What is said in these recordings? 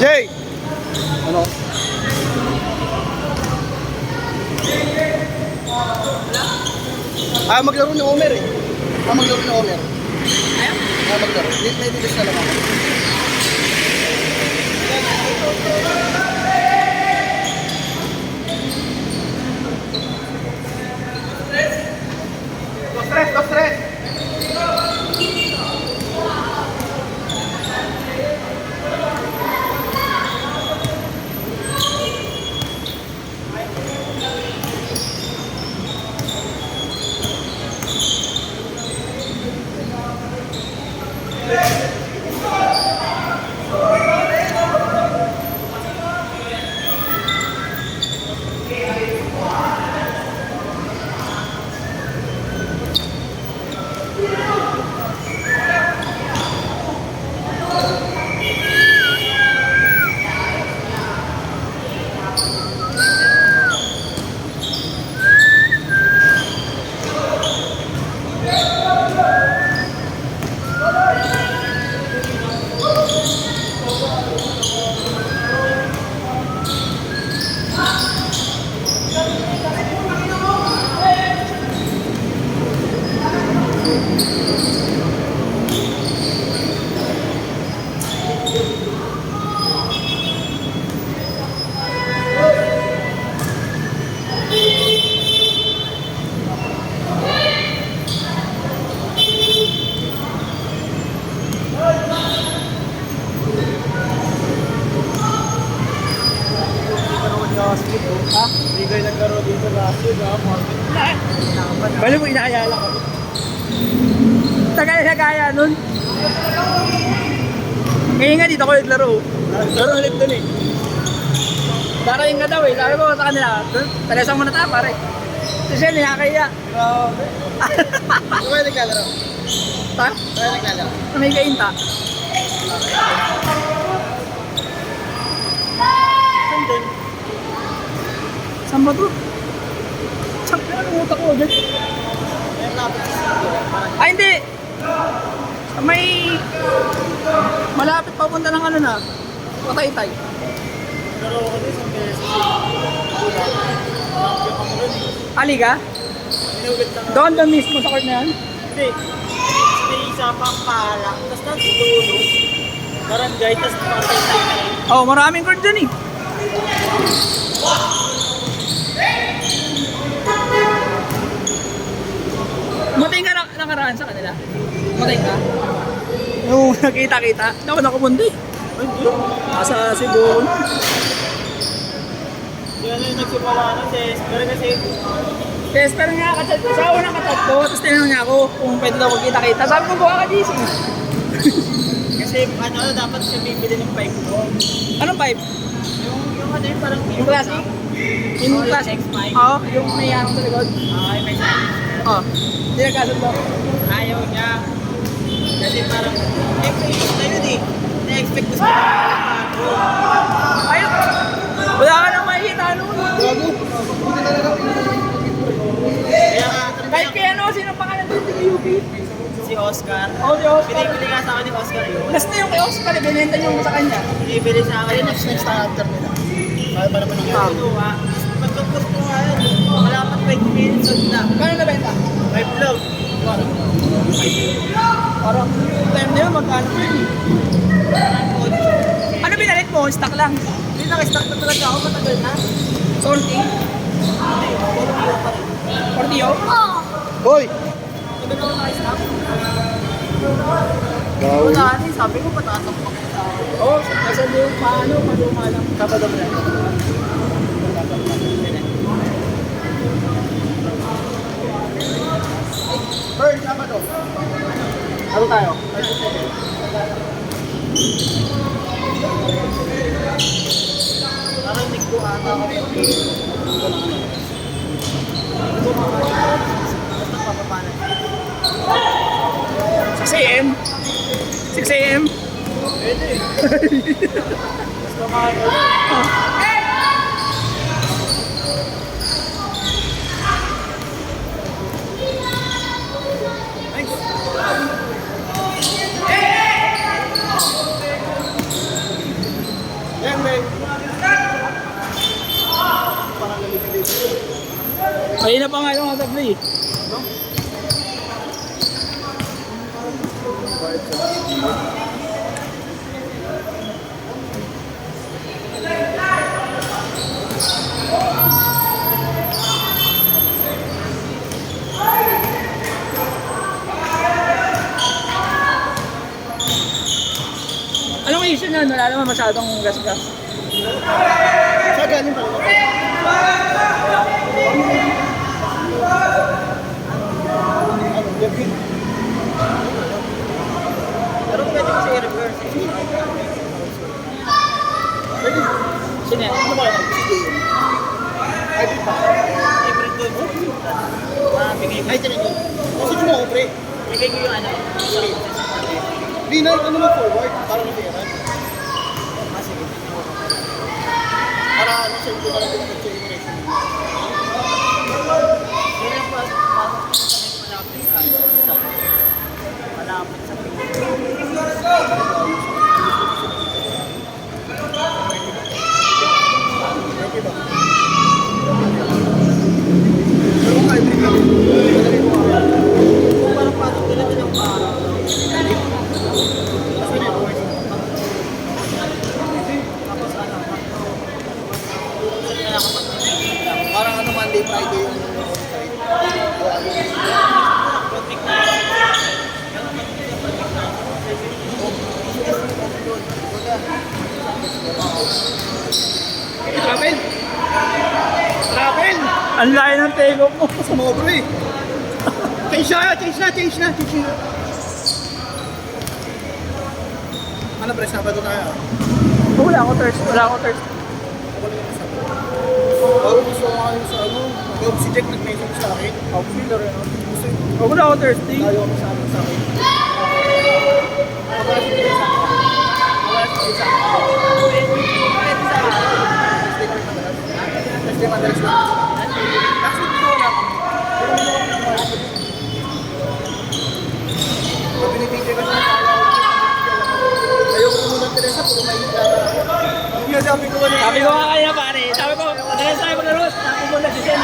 Jay! Ano? Maglaro ni Omer eh. Maglaro ni Omer. Maglaro. May bilis na lang ako. Dos tres. Ha? Hindi kayo nagkaroon dito last year, ha? Bali mo, inaayala ko. Tagal na gaya nun. Ngayon nga dito ko naglaro. Laro ulit dun eh. Darating ka daw eh. Sabi ko sa kanila, talasang mo na tayo pare. Kasi siya nakakaya. Grabe. Ano kayo naglalaro? Ha? Ano kayo naglalaro? May kainta. Saan din? Saan ba ito? Saan ka ang utak ko dyan? Ay hindi! May malapit papunta ng ano na Pataytay. Pero ako din sa beses. Ali ka? Inugot lang ako. Doon mismo sa court na yan? Hindi. May isa pang pala. Tapos nagtutulo. Barangay. Tapos Pataytay na yun. Oh, maraming court dyan eh. Matay ka nakaraan sa kanila? Matay ka? Yung nakita-kita? Ako nakapundi. Ay, hindi. Nasa Cebu. Yan yung nagsimula na sis. Pero kasi Tester nga kachat ko. Sa unang kachat ko, tapos tinanong niya ako kung pwede daw magkita-kita. Sabi ko, buka ka GC. kasi ano dapat siya bibili ng pipe ko. Anong pipe? Yung ano yung parang Yung classic? Yung Oh, classic? yung X5. Oo, yung may anong sa likod. Ay, may sabi. Oo. Hindi nagkasundo. Ayaw niya. Kasi parang, na yun eh. Na-expect ko sa Ayun! Wala ka nang makikita ano. Gago. Kaya nga, Kahit kay ano, sino pangalan doon sa UP? si Oscar. Oh, si Oscar. Binibili nga sa akin ni Oscar yun. Last na yung kay Oscar, binenta niyo mo sa kanya. Binibili sa akin. Next starter nila. Para pa naman Yung kinuha. Pagkapos ko nga yun, wala pa 20 minutes na. Kano nabenta? May vlog. Parang time na yun, magkano yun eh. Ano binalit mo? Stock lang. Hindi naka-stock na talaga ako matagal na. Salty? Portio pa rin. Portillo? Hoy! Sabi na ako naka-stock. Gaw. Wala rin, sabi ko patatak pa ko sa akin. Oo, nasa doon paano, maluma lang. Sabado mo yan. Bird, Sabado. Ano tayo? Narinig ko ata ako yung hindi ko makakalimutan. Basta papapanan. 6 a.m. 6 a.m. Pwede. Basta makakalimutan. Ayun na pa nga yung mga play. Anong issue na? Wala naman masyadong gas-gas. Sa galing pa naman. Pero pwede kasi i-reverse. Sino yan? Ano ba yan? Ay, di pa. Hybrid doon. Bigay ko. Ay, tinan nyo. Kasi mo ako, pre. Bigay ko yung ano. Di na, ano mo forward? Para matiyaran. Sige. Para ano siya, hindi ka lang pinag-check yung ratio. Yan ang pasok sa malapit sa parang pasok nila din ang parang parang ano Monday, Friday yung Travel! Travel! Ang layo ng take off mo. sumobro eh. Change na. Ano pre, Sabado tayo? Wala ako thirst. Bago gusto ko kayo sa ano, si Jack nag-message sa akin. Auxiliary, no? Wala ako thirsty. Tayo ako sa akin. Wala si Jack sa akin. Thursday madalas lang. Actually, dito wala kami. Pero hindi ako nang pinipigil ka sa ayoko ko muna Teresa, puro may hita na ako. Hindi sabi ko ano. Sabi ko nga kaya pare. Sabi ko, madalas tayo maglaro. Sabi ko na si Sen.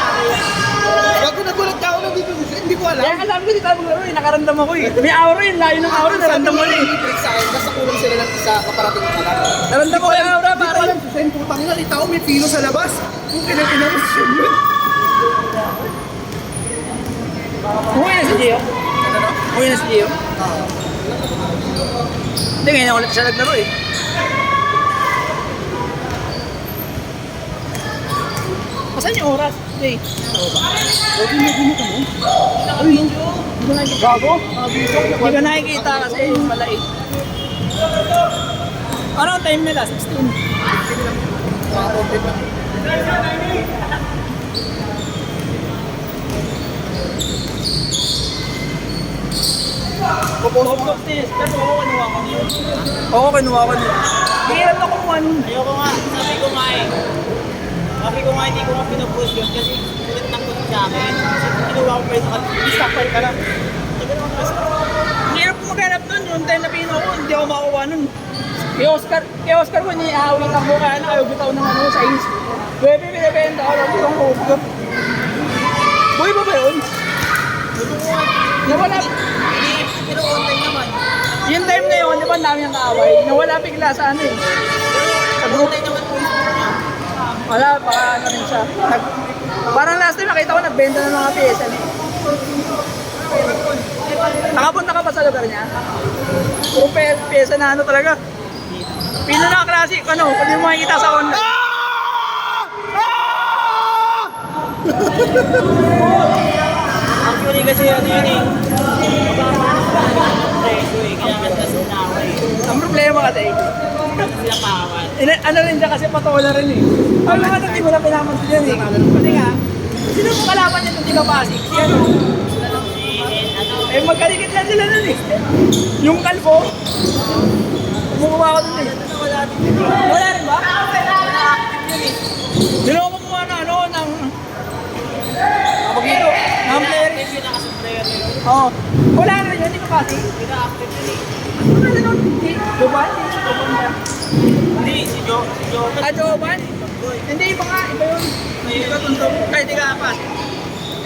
Bago nagulat ka ako na dito, hindi ko alam. Kaya nga sabi ko, di tayo maglaro eh. Nakaramdam ako eh. May aura yun. Layo ng aura. Naramdam ko na eh. Trick sa akin, basta kulang sila ng isa kaparating ko lang. Naramdam ko yung aura Hindi ko pare. alam si Sen, putang ina, kita ko may pino sa labas. Kung kinakinamas yun yun. Umuwi na si Gio. Ano? Umuwi na si Gio. Hindi, ngayon ulit siya naglaro eh. Masan yung oras? Jay? Huwag mo ka mo. Ay, hindi ko nakikita. Gago? Hindi ko nakikita kasi yung malait. Ano ang time nila? 16. Mga content lang. Top of this. Pero ako kinuha ko niyo. Oo, kinuha ko niyo. Hirap na kumuha nun. Ayoko nga, sabi ko nga hindi ko nga pinupush yun kasi ulit na po sa akin. Kasi kinuha ko pa yun sa kanila. Stopper ka lang. Hirap ko maghanap nun. Yung time na pinuha ko, hindi ako makuha nun. Kay Oscar ko, niahawit ang mukha na ayaw bitaw ng ano sa is. Bebe, binibenta ako ng itong Oscar. Boy ba ba yun? Nawala. Pero online naman. Yung time na yun, di ba ang dami ng kaaway? Nawala bigla sa ano eh. Sa group. Online naman Facebook niya. Wala, baka ano rin siya. Parang last time nakita ko nagbenta ng mga pyesa niya. Nakapunta ka pa sa lugar niya? Puro pyesa na ano talaga. Pino na klase, ano, pwede mo makikita sa online. Actually kasi ano yun eh. Preso eh. Kaya kasi nasinaway. Ang problema kasi, Kasi sila pawan. ano rin siya kasi patola rin eh. Ang mga nang mo na pinamansin yan eh. Kasi nga, sino mo kalaban niya itong tigapasik? Si ano? Eh magkalikit lang sila nun eh. Yung kalbo, kumukuha ko dun eh. Wala rin ba? Sino ko kumuha na ano, ng... Kapagito, ng player. Yung nakasumbrero yun. Oo. Wala na yun, hindi ko kasi. Pina-active yun eh. Ano na nun? Joban? Hindi, si Joe. Ah, Joban? Hindi, iba nga, iba yun. Hindi ka tuntong. Kahit di ka apat.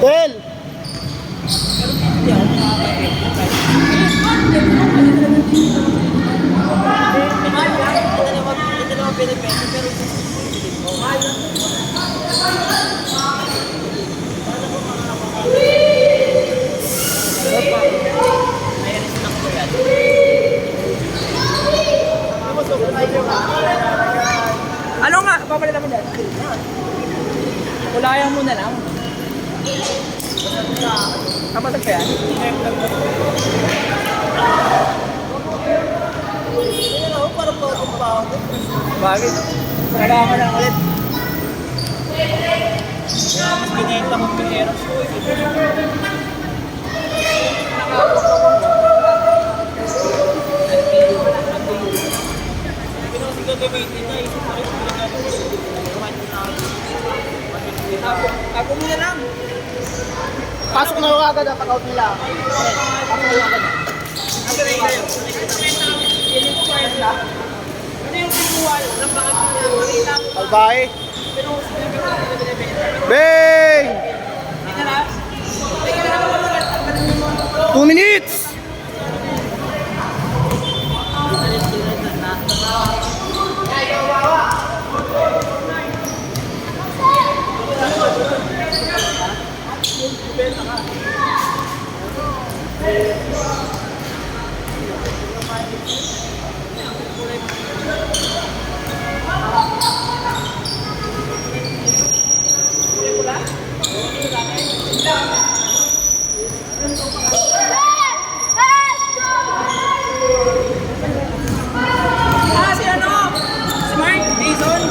Del! Ano nga? Papalitan mo dyan. Ulayan mo na lang. Kapatag ka yan? Bakit? Kailangan na ulit. Mas kinenta kong pinero. Ako muna lang. Pasok na yung agad ang account nila. Pasok na yung agad. Ang galing kayo. Piling ko kaya sila. Ano yung pinuha yun? Albay. Bang! Tingnan na. Tingnan na. 2 minutes! Ah, si ano? Si Mark Dizon?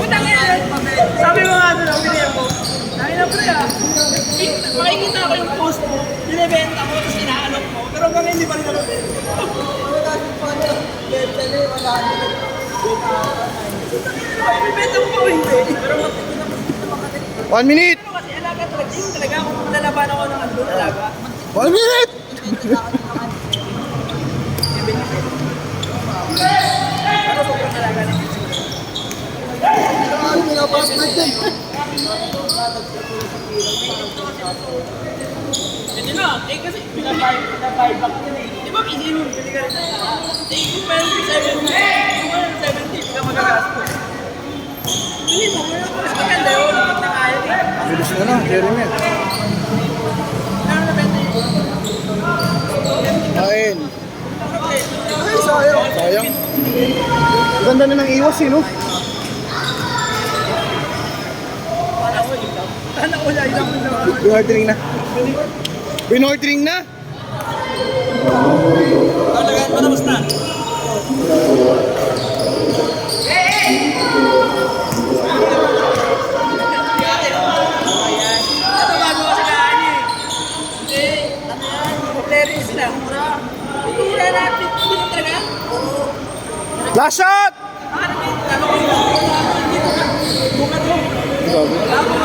Putang ina yan. Sabi mo nga doon, binigyan mo. Dahil na pre ah. Makikita ko yung post mo, binibenta mo, tapos inaalok mo. Pero hanggang ngayon, hindi pa rin nabibenta. Ibibenta mo pa o hindi? Pero 1 minute! ano kasi, alaga talaga. Yung talaga, kung lalaban ako ng andun, alaga. 1 minute! Pero sobrang alaga ng hindi na, kasi pinabuy back yun eh. Di ba busy mo, bili ka rin na. Yung 27, yung 70, ka magagastos. Hindi mo, mas maganda yun, na kaya eh. Bilis mo na, Jeremy. Kano na benta yun? Kain. Ay, sayang. Sayang. Ganda na ng iwas eh, no? Sana ko lang lang naman. Binordering na. Binordering na? Talaga, patapos na. Ito bago kasi kaan eh. Hindi, ano yan, players lang. Mura natin, hindi mo talaga? Last shot! Ano ko yung bukat mo? Grabe. Ako